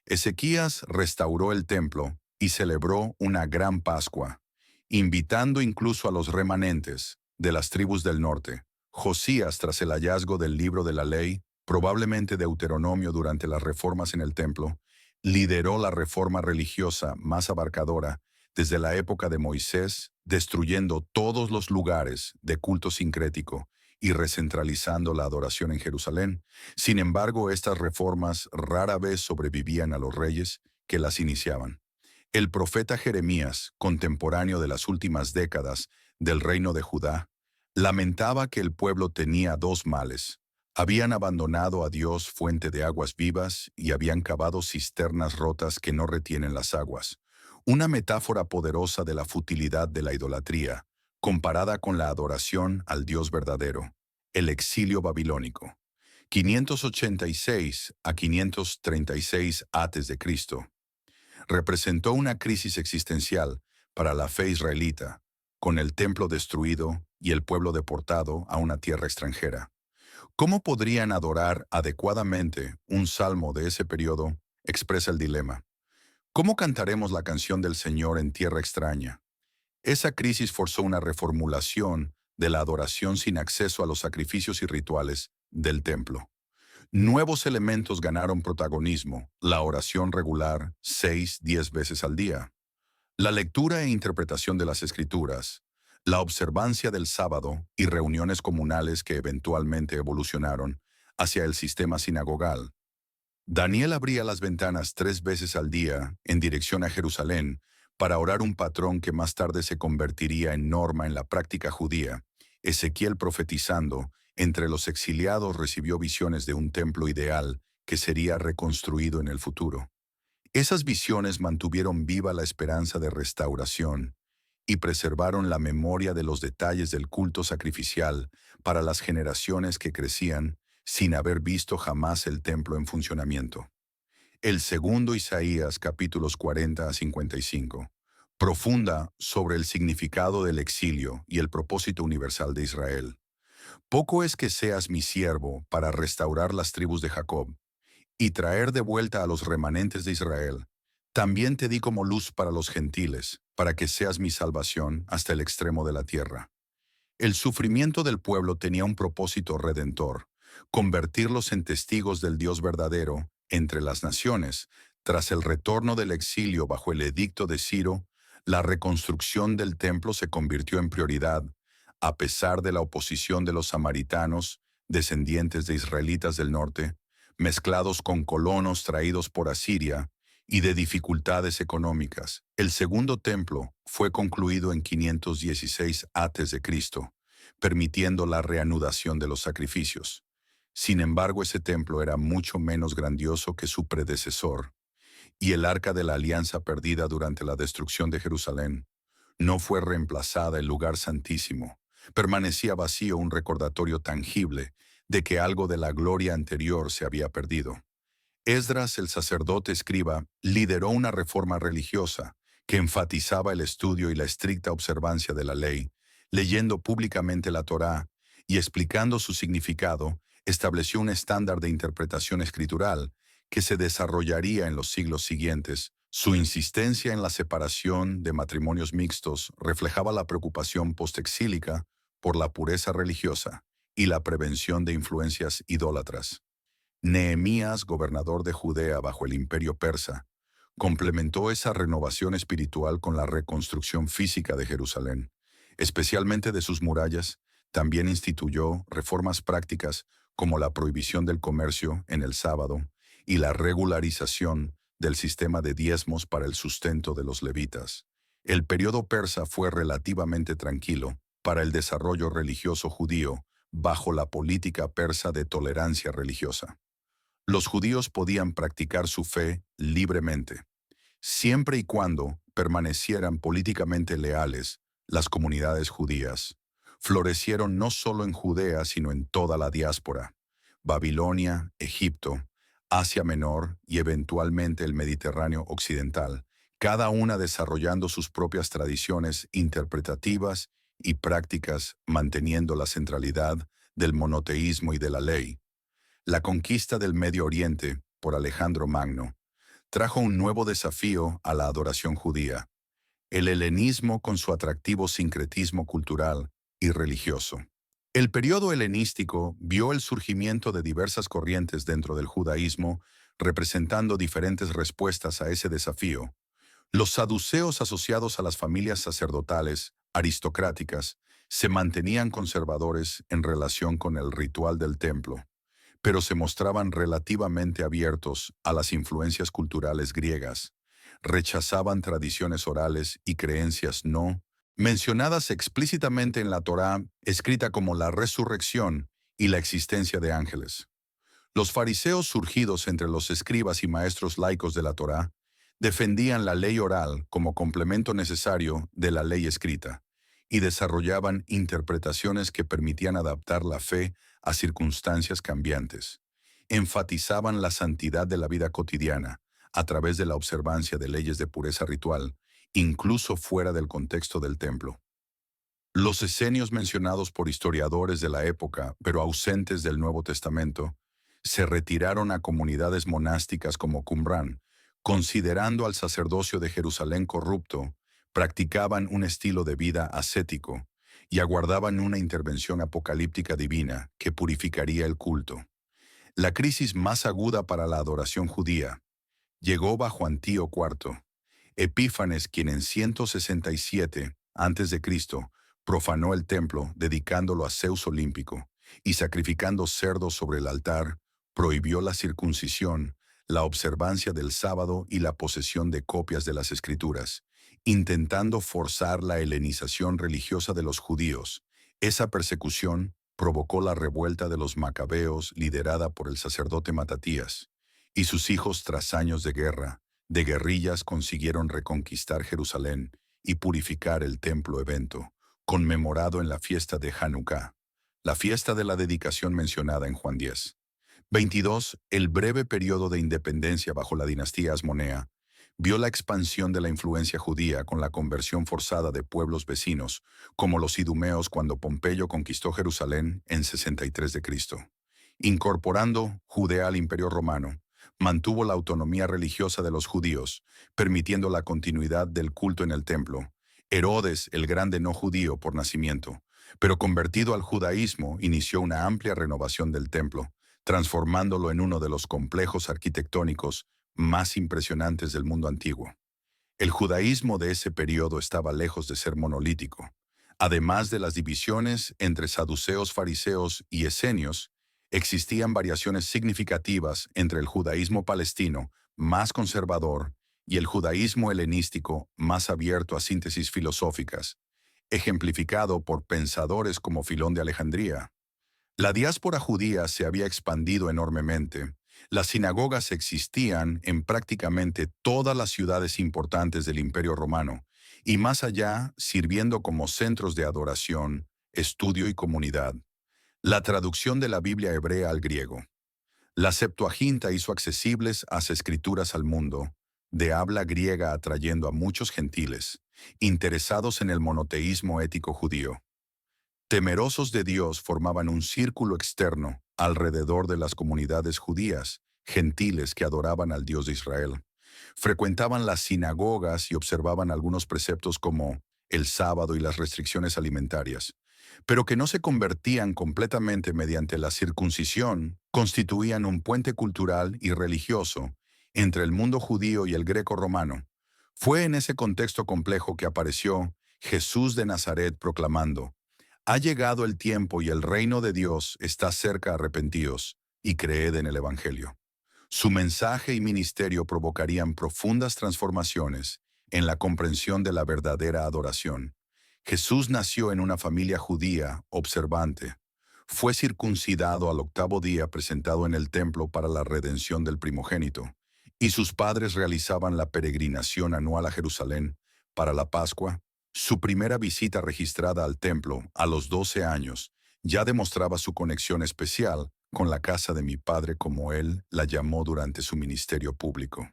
Ezequías restauró el templo y celebró una gran Pascua, invitando incluso a los remanentes de las tribus del norte. Josías, tras el hallazgo del libro de la ley, probablemente Deuteronomio durante las reformas en el templo, lideró la reforma religiosa más abarcadora desde la época de Moisés, destruyendo todos los lugares de culto sincrético y recentralizando la adoración en Jerusalén. Sin embargo, estas reformas rara vez sobrevivían a los reyes que las iniciaban. El profeta Jeremías, contemporáneo de las últimas décadas del reino de Judá, lamentaba que el pueblo tenía dos males. Habían abandonado a Dios, fuente de aguas vivas, y habían cavado cisternas rotas que no retienen las aguas. Una metáfora poderosa de la futilidad de la idolatría, comparada con la adoración al Dios verdadero, el exilio babilónico. 586 a 536 a.C. representó una crisis existencial para la fe israelita, con el templo destruido y el pueblo deportado a una tierra extranjera. ¿Cómo podrían adorar adecuadamente? Un salmo de ese periodo expresa el dilema. ¿Cómo cantaremos la canción del Señor en tierra extraña? Esa crisis forzó una reformulación de la adoración sin acceso a los sacrificios y rituales del templo. Nuevos elementos ganaron protagonismo: la oración regular 6-10 veces al día, la lectura e interpretación de las Escrituras, la observancia del sábado y reuniones comunales que eventualmente evolucionaron hacia el sistema sinagogal. Daniel abría las ventanas 3 veces al día en dirección a Jerusalén para orar, un patrón que más tarde se convertiría en norma en la práctica judía. Ezequiel, profetizando entre los exiliados, recibió visiones de un templo ideal que sería reconstruido en el futuro. Esas visiones mantuvieron viva la esperanza de restauración y preservaron la memoria de los detalles del culto sacrificial para las generaciones que crecían sin haber visto jamás el templo en funcionamiento. El segundo Isaías, capítulos 40 a 55, profunda sobre el significado del exilio y el propósito universal de Israel. Poco es que seas mi siervo para restaurar las tribus de Jacob y traer de vuelta a los remanentes de Israel. También te di como luz para los gentiles, para que seas mi salvación hasta el extremo de la tierra. El sufrimiento del pueblo tenía un propósito redentor: convertirlos en testigos del Dios verdadero entre las naciones. Tras el retorno del exilio bajo el edicto de Ciro, la reconstrucción del templo se convirtió en prioridad, a pesar de la oposición de los samaritanos, descendientes de israelitas del norte, mezclados con colonos traídos por Asiria, y de dificultades económicas. El segundo templo fue concluido en 516 a.C., permitiendo la reanudación de los sacrificios. Sin embargo, ese templo era mucho menos grandioso que su predecesor, y el Arca de la Alianza, perdida durante la destrucción de Jerusalén, no fue reemplazada. El lugar santísimo permanecía vacío, un recordatorio tangible de que algo de la gloria anterior se había perdido. Esdras, el sacerdote escriba, lideró una reforma religiosa que enfatizaba el estudio y la estricta observancia de la ley. Leyendo públicamente la Torá y explicando su significado, estableció un estándar de interpretación escritural que se desarrollaría en los siglos siguientes. Su insistencia en la separación de matrimonios mixtos reflejaba la preocupación postexílica por la pureza religiosa y la prevención de influencias idólatras. Nehemías, gobernador de Judea bajo el imperio persa, complementó esa renovación espiritual con la reconstrucción física de Jerusalén, especialmente de sus murallas. También instituyó reformas prácticas como la prohibición del comercio en el sábado y la regularización del sistema de diezmos para el sustento de los levitas. El periodo persa fue relativamente tranquilo para el desarrollo religioso judío bajo la política persa de tolerancia religiosa. Los judíos podían practicar su fe libremente, siempre y cuando permanecieran políticamente leales. Las comunidades judías florecieron no solo en Judea, sino en toda la diáspora: Babilonia, Egipto, Asia Menor y eventualmente el Mediterráneo occidental, cada una desarrollando sus propias tradiciones interpretativas y prácticas, manteniendo la centralidad del monoteísmo y de la ley. La conquista del Medio Oriente por Alejandro Magno trajo un nuevo desafío a la adoración judía: el helenismo, con su atractivo sincretismo cultural y religioso. El periodo helenístico vio el surgimiento de diversas corrientes dentro del judaísmo, representando diferentes respuestas a ese desafío. Los saduceos, asociados a las familias sacerdotales, aristocráticas, se mantenían conservadores en relación con el ritual del templo, pero se mostraban relativamente abiertos a las influencias culturales griegas. Rechazaban tradiciones orales y creencias no mencionadas explícitamente en la Torá, escrita como la resurrección y la existencia de ángeles. Los fariseos surgidos entre los escribas y maestros laicos de la Torá defendían la ley oral como complemento necesario de la ley escrita y desarrollaban interpretaciones que permitían adaptar la fe a circunstancias cambiantes. Enfatizaban la santidad de la vida cotidiana a través de la observancia de leyes de pureza ritual, incluso fuera del contexto del templo. Los esenios mencionados por historiadores de la época, pero ausentes del Nuevo Testamento, se retiraron a comunidades monásticas como Qumran, considerando al sacerdocio de Jerusalén corrupto, practicaban un estilo de vida ascético y aguardaban una intervención apocalíptica divina que purificaría el culto. La crisis más aguda para la adoración judía llegó bajo Antíoco IV, Epífanes, quien en 167 a.C. profanó el templo dedicándolo a Zeus olímpico y sacrificando cerdos sobre el altar, prohibió la circuncisión, la observancia del sábado y la posesión de copias de las Escrituras, intentando forzar la helenización religiosa de los judíos. Esa persecución provocó la revuelta de los macabeos liderada por el sacerdote Matatías, y sus hijos tras años de guerrillas consiguieron reconquistar Jerusalén y purificar el templo evento, conmemorado en la fiesta de Hanukkah, la fiesta de la dedicación mencionada en Juan 10. 22. El breve periodo de independencia bajo la dinastía Asmonea vio la expansión de la influencia judía con la conversión forzada de pueblos vecinos, como los idumeos cuando Pompeyo conquistó Jerusalén en 63 de Cristo. Incorporando Judea al Imperio Romano, mantuvo la autonomía religiosa de los judíos, permitiendo la continuidad del culto en el templo. Herodes, el grande no judío por nacimiento, pero convertido al judaísmo, inició una amplia renovación del templo, transformándolo en uno de los complejos arquitectónicos más impresionantes del mundo antiguo. El judaísmo de ese periodo estaba lejos de ser monolítico. Además de las divisiones entre saduceos, fariseos y esenios, existían variaciones significativas entre el judaísmo palestino, más conservador, y el judaísmo helenístico, más abierto a síntesis filosóficas, ejemplificado por pensadores como Filón de Alejandría. La diáspora judía se había expandido enormemente. Las sinagogas existían en prácticamente todas las ciudades importantes del Imperio Romano, y más allá, sirviendo como centros de adoración, estudio y comunidad. La traducción de la Biblia hebrea al griego. La Septuaginta hizo accesibles las escrituras al mundo, de habla griega atrayendo a muchos gentiles, interesados en el monoteísmo ético judío. Temerosos de Dios formaban un círculo externo alrededor de las comunidades judías, gentiles que adoraban al Dios de Israel. Frecuentaban las sinagogas y observaban algunos preceptos como el sábado y las restricciones alimentarias, pero que no se convertían completamente mediante la circuncisión, constituían un puente cultural y religioso entre el mundo judío y el greco-romano. Fue en ese contexto complejo que apareció Jesús de Nazaret proclamando: ha llegado el tiempo y el reino de Dios está cerca, arrepentíos, y creed en el Evangelio. Su mensaje y ministerio provocarían profundas transformaciones en la comprensión de la verdadera adoración. Jesús nació en una familia judía observante. Fue circuncidado al 8º día presentado en el templo para la redención del primogénito, y sus padres realizaban la peregrinación anual a Jerusalén para la Pascua. Su primera visita registrada al templo, a los 12 años, ya demostraba su conexión especial con la casa de mi padre, como él la llamó durante su ministerio público.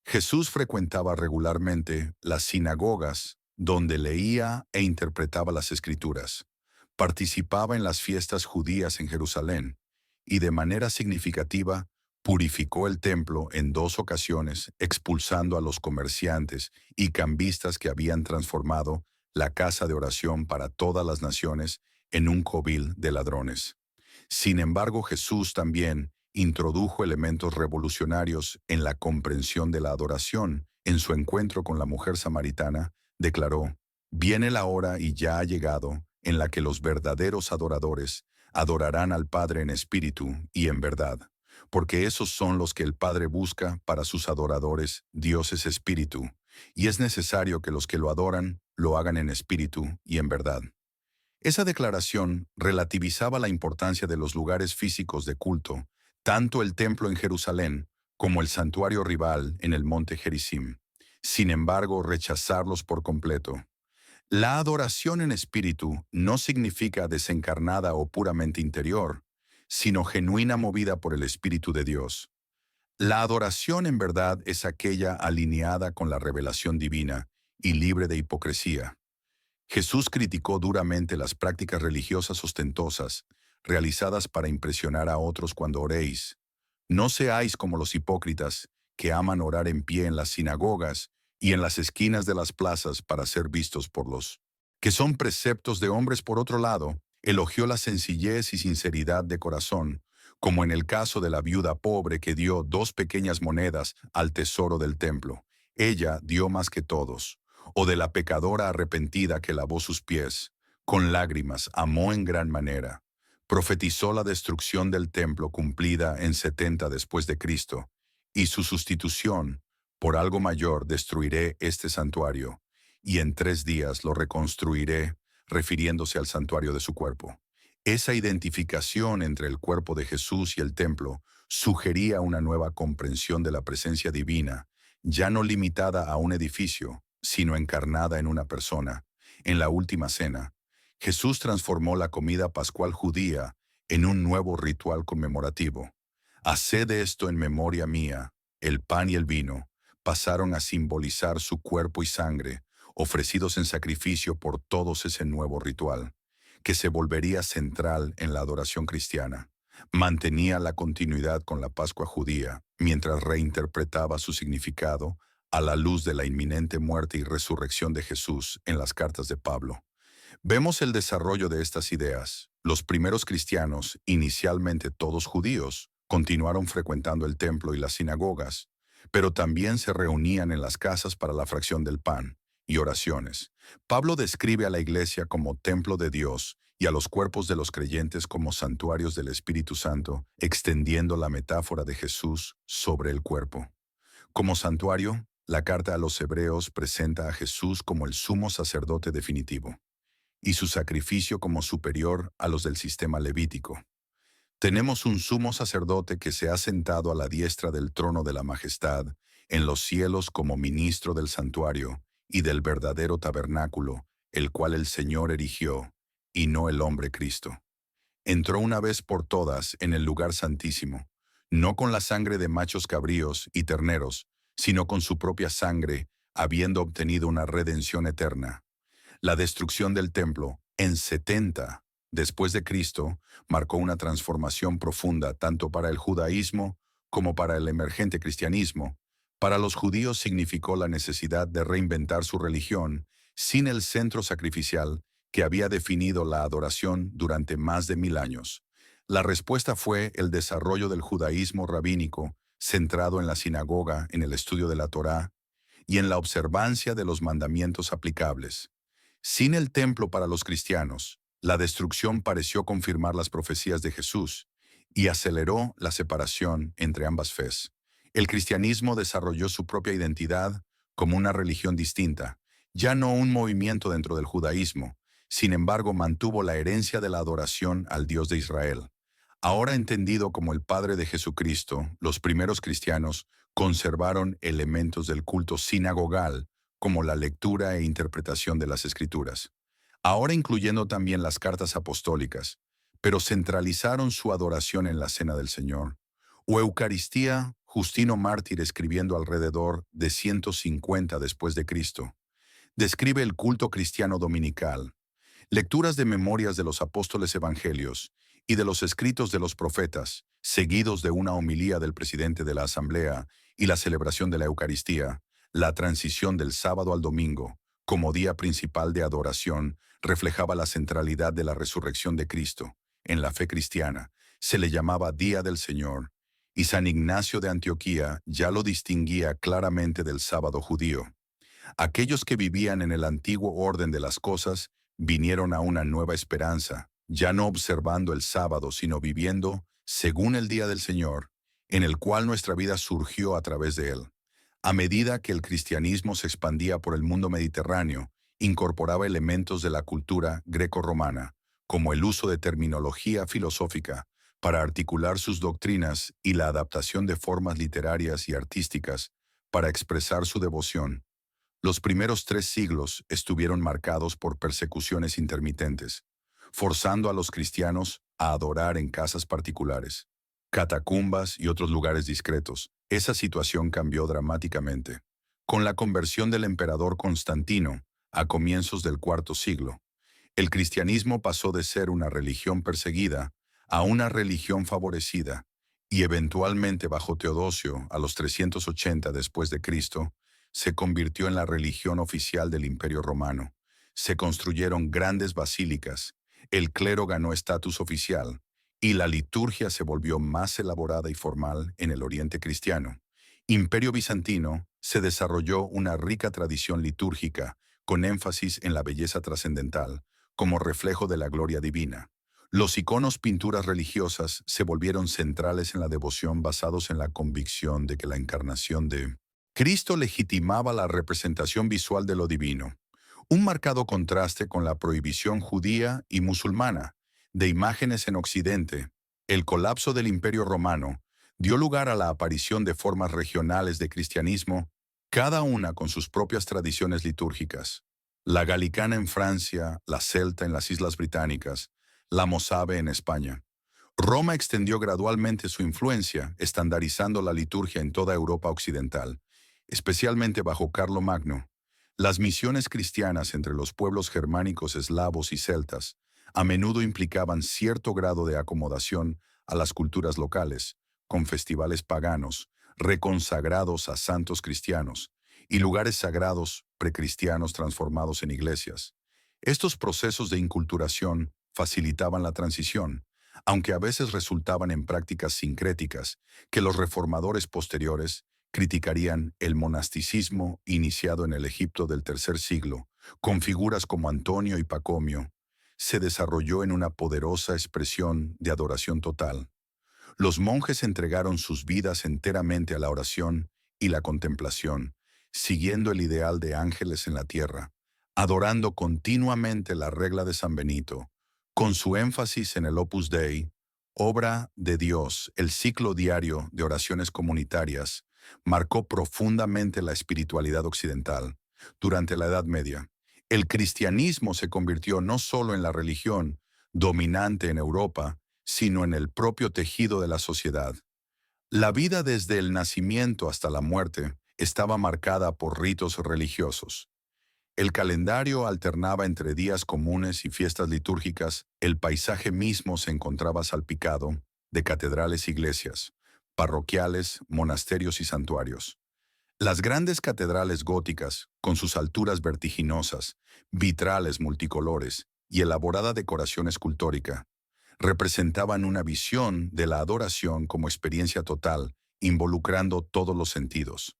Jesús frecuentaba regularmente las sinagogas, donde leía e interpretaba las Escrituras. Participaba en las fiestas judías en Jerusalén y de manera significativa purificó el templo en 2 ocasiones, expulsando a los comerciantes y cambistas que habían transformado la casa de oración para todas las naciones en un covil de ladrones. Sin embargo, Jesús también introdujo elementos revolucionarios en la comprensión de la adoración. En su encuentro con la mujer samaritana, declaró: Viene la hora y ya ha llegado en la que los verdaderos adoradores adorarán al Padre en espíritu y en verdad, porque esos son los que el Padre busca para sus adoradores. Dios es espíritu, y es necesario que los que lo adoran lo hagan en espíritu y en verdad. Esa declaración relativizaba la importancia de los lugares físicos de culto, tanto el templo en Jerusalén como el santuario rival en el monte Gerizim. Sin embargo, rechazarlos por completo. La adoración en espíritu no significa desencarnada o puramente interior, sino genuina movida por el Espíritu de Dios. La adoración en verdad es aquella alineada con la revelación divina y libre de hipocresía. Jesús criticó duramente las prácticas religiosas ostentosas, realizadas para impresionar a otros cuando oréis. No seáis como los hipócritas, que aman orar en pie en las sinagogas y en las esquinas de las plazas para ser vistos por los que son preceptos de hombres. Por otro lado, elogió la sencillez y sinceridad de corazón, como en el caso de la viuda pobre que dio 2 pequeñas monedas al tesoro del templo. Ella dio más que todos. O de la pecadora arrepentida que lavó sus pies, con lágrimas, amó en gran manera. Profetizó la destrucción del templo cumplida en 70 después de Cristo, y su sustitución, por algo mayor destruiré este santuario, y en 3 días lo reconstruiré, refiriéndose al santuario de su cuerpo. Esa identificación entre el cuerpo de Jesús y el templo sugería una nueva comprensión de la presencia divina, ya no limitada a un edificio, sino encarnada en una persona. En la última cena, Jesús transformó la comida pascual judía en un nuevo ritual conmemorativo. Haced esto en memoria mía. El pan y el vino pasaron a simbolizar su cuerpo y sangre, ofrecidos en sacrificio por todos. Ese nuevo ritual, que se volvería central en la adoración cristiana, mantenía la continuidad con la Pascua judía, mientras reinterpretaba su significado a la luz de la inminente muerte y resurrección de Jesús en las cartas de Pablo. Vemos el desarrollo de estas ideas. Los primeros cristianos, inicialmente todos judíos, continuaron frecuentando el templo y las sinagogas, pero también se reunían en las casas para la fracción del pan y oraciones. Pablo describe a la iglesia como templo de Dios y a los cuerpos de los creyentes como santuarios del Espíritu Santo, extendiendo la metáfora de Jesús sobre el cuerpo. Como santuario, la carta a los Hebreos presenta a Jesús como el sumo sacerdote definitivo, y su sacrificio como superior a los del sistema levítico. Tenemos un sumo sacerdote que se ha sentado a la diestra del trono de la majestad en los cielos como ministro del santuario y del verdadero tabernáculo, el cual el Señor erigió, y no el hombre Cristo. Entró una vez por todas en el lugar santísimo, no con la sangre de machos cabríos y terneros, sino con su propia sangre, habiendo obtenido una redención eterna. La destrucción del templo, en 70 después de Cristo, marcó una transformación profunda tanto para el judaísmo como para el emergente cristianismo. Para los judíos significó la necesidad de reinventar su religión sin el centro sacrificial que había definido la adoración durante más de 1000 años. La respuesta fue el desarrollo del judaísmo rabínico, centrado en la sinagoga, en el estudio de la Torá y en la observancia de los mandamientos aplicables. Sin el templo para los cristianos, la destrucción pareció confirmar las profecías de Jesús y aceleró la separación entre ambas fes. El cristianismo desarrolló su propia identidad como una religión distinta, ya no un movimiento dentro del judaísmo. Sin embargo, mantuvo la herencia de la adoración al Dios de Israel. Ahora entendido como el Padre de Jesucristo, los primeros cristianos conservaron elementos del culto sinagogal, como la lectura e interpretación de las Escrituras, ahora incluyendo también las cartas apostólicas, pero centralizaron su adoración en la Cena del Señor, o Eucaristía. Justino Mártir, escribiendo alrededor de 150 después de Cristo, describe el culto cristiano dominical, lecturas de memorias de los apóstoles evangelios y de los escritos de los profetas, seguidos de una homilía del presidente de la Asamblea y la celebración de la Eucaristía. La transición del sábado al domingo, como día principal de adoración, reflejaba la centralidad de la resurrección de Cristo. En la fe cristiana, se le llamaba Día del Señor, y San Ignacio de Antioquía ya lo distinguía claramente del sábado judío. Aquellos que vivían en el antiguo orden de las cosas vinieron a una nueva esperanza, ya no observando el sábado, sino viviendo según el día del Señor, en el cual nuestra vida surgió a través de él. A medida que el cristianismo se expandía por el mundo mediterráneo, incorporaba elementos de la cultura greco-romana, como el uso de terminología filosófica, para articular sus doctrinas y la adaptación de formas literarias y artísticas para expresar su devoción. Los primeros 3 siglos estuvieron marcados por persecuciones intermitentes, forzando a los cristianos a adorar en casas particulares, catacumbas y otros lugares discretos. Esa situación cambió dramáticamente, con la conversión del emperador Constantino a comienzos del IV siglo. El cristianismo pasó de ser una religión perseguida a una religión favorecida, y eventualmente bajo Teodosio, a los 380 después de Cristo, se convirtió en la religión oficial del Imperio Romano. Se construyeron grandes basílicas, el clero ganó estatus oficial, y la liturgia se volvió más elaborada y formal en el Oriente cristiano. Imperio bizantino se desarrolló una rica tradición litúrgica, con énfasis en la belleza trascendental, como reflejo de la gloria divina. Los iconos pinturas religiosas se volvieron centrales en la devoción basados en la convicción de que la encarnación de Cristo legitimaba la representación visual de lo divino, un marcado contraste con la prohibición judía y musulmana de imágenes en Occidente. El colapso del Imperio Romano dio lugar a la aparición de formas regionales de cristianismo, cada una con sus propias tradiciones litúrgicas. La galicana en Francia, la celta en las Islas Británicas, la mozárabe en España. Roma extendió gradualmente su influencia, estandarizando la liturgia en toda Europa occidental, especialmente bajo Carlomagno. Las misiones cristianas entre los pueblos germánicos, eslavos y celtas a menudo implicaban cierto grado de acomodación a las culturas locales, con festivales paganos, reconsagrados a santos cristianos, y lugares sagrados precristianos transformados en iglesias. Estos procesos de inculturación facilitaban la transición, aunque a veces resultaban en prácticas sincréticas que los reformadores posteriores criticarían. El monasticismo iniciado en el Egipto del III siglo, con figuras como Antonio y Pacomio, se desarrolló en una poderosa expresión de adoración total. Los monjes entregaron sus vidas enteramente a la oración y la contemplación, siguiendo el ideal de ángeles en la tierra, adorando continuamente la regla de San Benito, con su énfasis en el Opus Dei, obra de Dios. El ciclo diario de oraciones comunitarias marcó profundamente la espiritualidad occidental. Durante la Edad Media, el cristianismo se convirtió no solo en la religión dominante en Europa, sino en el propio tejido de la sociedad. La vida desde el nacimiento hasta la muerte estaba marcada por ritos religiosos. El calendario alternaba entre días comunes y fiestas litúrgicas. El paisaje mismo se encontraba salpicado de catedrales, iglesias, parroquiales, monasterios y santuarios. Las grandes catedrales góticas, con sus alturas vertiginosas, vitrales multicolores y elaborada decoración escultórica, representaban una visión de la adoración como experiencia total, involucrando todos los sentidos.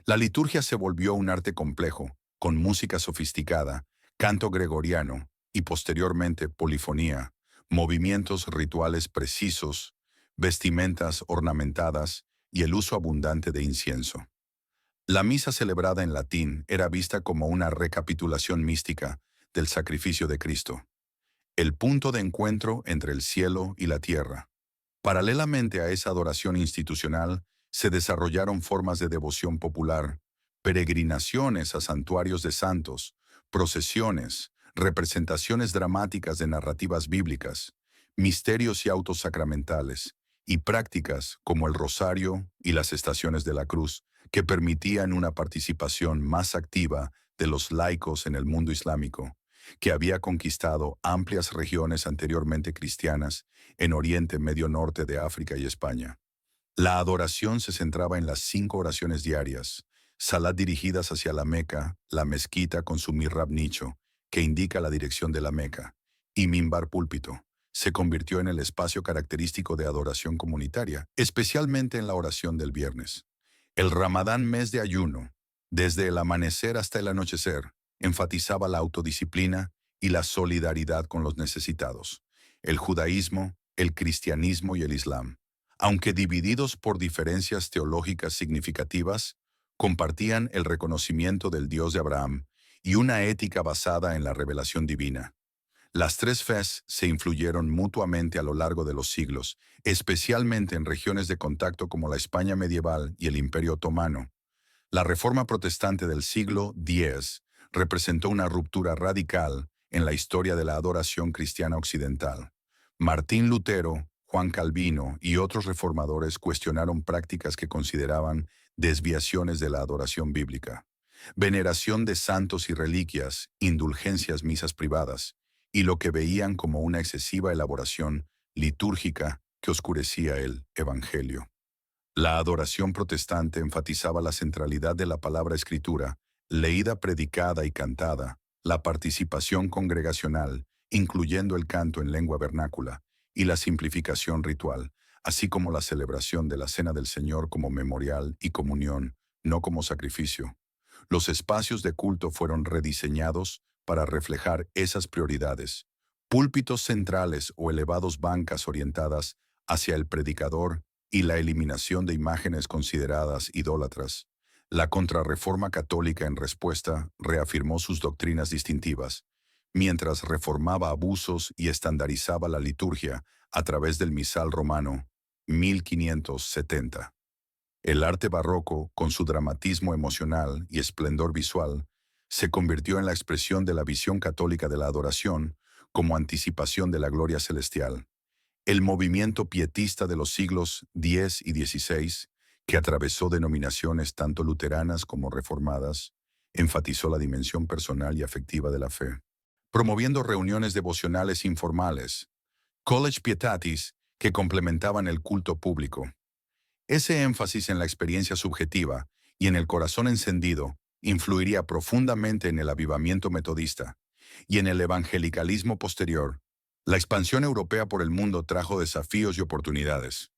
La liturgia se volvió un arte complejo, con música sofisticada, canto gregoriano y posteriormente polifonía, movimientos rituales precisos, vestimentas ornamentadas y el uso abundante de incienso. La misa celebrada en latín era vista como una recapitulación mística del sacrificio de Cristo, el punto de encuentro entre el cielo y la tierra. Paralelamente a esa adoración institucional, se desarrollaron formas de devoción popular, peregrinaciones a santuarios de santos, procesiones, representaciones dramáticas de narrativas bíblicas, misterios y autos sacramentales, y prácticas como el rosario y las estaciones de la cruz, que permitían una participación más activa de los laicos en el mundo islámico, que había conquistado amplias regiones anteriormente cristianas en Oriente Medio, Norte de África y España. La adoración se centraba en las 5 oraciones diarias, salat dirigidas hacia la Meca, la mezquita con su mihrab nicho, que indica la dirección de la Meca, y mimbar púlpito. Se convirtió en el espacio característico de adoración comunitaria, especialmente en la oración del viernes. El Ramadán, mes de ayuno, Desde el amanecer hasta el anochecer, enfatizaba la autodisciplina y la solidaridad con los necesitados. El judaísmo, el cristianismo y el islam, aunque divididos por diferencias teológicas significativas, compartían el reconocimiento del Dios de Abraham y una ética basada en la revelación divina. Las tres fes se influyeron mutuamente a lo largo de los siglos, especialmente en regiones de contacto como la España medieval y el Imperio Otomano. La Reforma Protestante del siglo X representó una ruptura radical en la historia de la adoración cristiana occidental. Martín Lutero, Juan Calvino y otros reformadores cuestionaron prácticas que consideraban desviaciones de la adoración bíblica. Veneración de santos y reliquias, indulgencias misas privadas, y lo que veían como una excesiva elaboración litúrgica que oscurecía el Evangelio. La adoración protestante enfatizaba la centralidad de la palabra escritura, leída, predicada y cantada, la participación congregacional, incluyendo el canto en lengua vernácula, y la simplificación ritual, así como la celebración de la Cena del Señor como memorial y comunión, no como sacrificio. Los espacios de culto fueron rediseñados para reflejar esas prioridades. Púlpitos centrales o elevados bancas orientadas hacia el predicador y la eliminación de imágenes consideradas idólatras. La Contrarreforma Católica en respuesta reafirmó sus doctrinas distintivas, mientras reformaba abusos y estandarizaba la liturgia a través del misal romano 1570. El arte barroco, con su dramatismo emocional y esplendor visual, se convirtió en la expresión de la visión católica de la adoración como anticipación de la gloria celestial. El movimiento pietista de los siglos X y XVI, que atravesó denominaciones tanto luteranas como reformadas, enfatizó la dimensión personal y afectiva de la fe, promoviendo reuniones devocionales informales, college pietatis, que complementaban el culto público. Ese énfasis en la experiencia subjetiva y en el corazón encendido influiría profundamente en el avivamiento metodista y en el evangelicalismo posterior. La expansión europea por el mundo trajo desafíos y oportunidades.